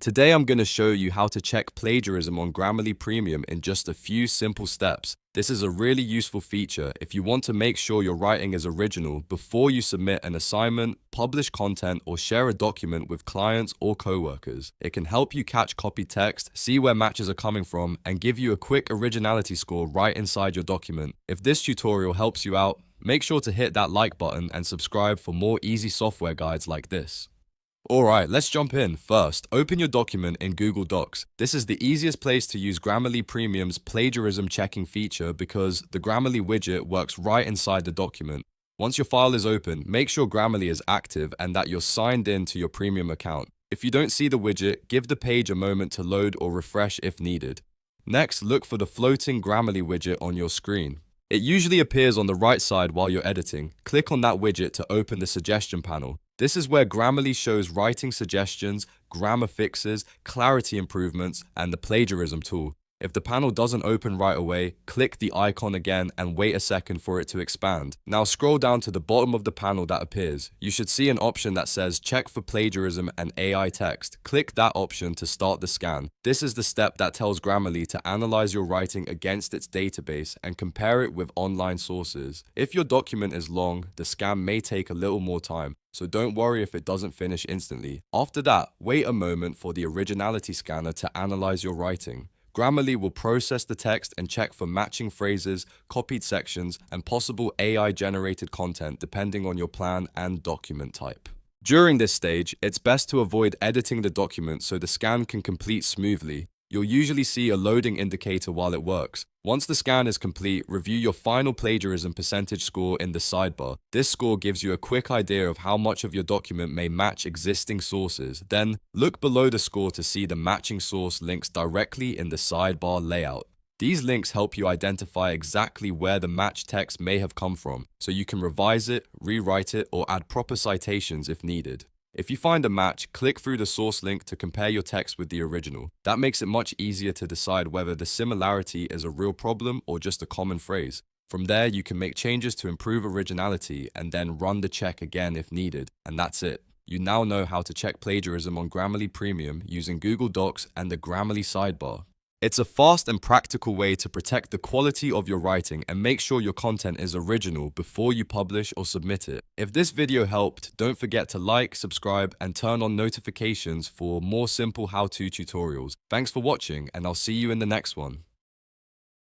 Today I'm going to show you how to check plagiarism on Grammarly Premium in just a few simple steps. This is a really useful feature if you want to make sure your writing is original before you submit an assignment, publish content, or share a document with clients or coworkers. It can help you catch copy text, see where matches are coming from, and give you a quick originality score right inside your document. If this tutorial helps you out, make sure to hit that like button and subscribe for more easy software guides like this. Alright, let's jump in. First, open your document in Google Docs. This is the easiest place to use Grammarly Premium's plagiarism checking feature because the Grammarly widget works right inside the document. Once your file is open, make sure Grammarly is active and that you're signed in to your premium account. If you don't see the widget, give the page a moment to load or refresh if needed. Next, look for the floating Grammarly widget on your screen. It usually appears on the right side while you're editing. Click on that widget to open the suggestion panel. This is where Grammarly shows writing suggestions, grammar fixes, clarity improvements, and the plagiarism tool. If the panel doesn't open right away, click the icon again and wait a second for it to expand. Now scroll down to the bottom of the panel that appears. You should see an option that says check for plagiarism and AI text. Click that option to start the scan. This is the step that tells Grammarly to analyze your writing against its database and compare it with online sources. If your document is long, the scan may take a little more time, so don't worry if it doesn't finish instantly. After that, wait a moment for the Originality scanner to analyze your writing. Grammarly will process the text and check for matching phrases, copied sections, and possible AI-generated content depending on your plan and document type. During this stage, it's best to avoid editing the document so the scan can complete smoothly. You'll usually see a loading indicator while it works. Once the scan is complete, review your final plagiarism percentage score in the sidebar. This score gives you a quick idea of how much of your document may match existing sources. Then, look below the score to see the matching source links directly in the sidebar layout. These links help you identify exactly where the matched text may have come from, so you can revise it, rewrite it, or add proper citations if needed. If you find a match, click through the source link to compare your text with the original. That makes it much easier to decide whether the similarity is a real problem or just a common phrase. From there, you can make changes to improve originality and then run the check again if needed, and that's it. You now know how to check plagiarism on Grammarly Premium using Google Docs and the Grammarly sidebar. It's a fast and practical way to protect the quality of your writing and make sure your content is original before you publish or submit it. If this video helped, don't forget to like, subscribe, and turn on notifications for more simple how-to tutorials. Thanks for watching, and I'll see you in the next one.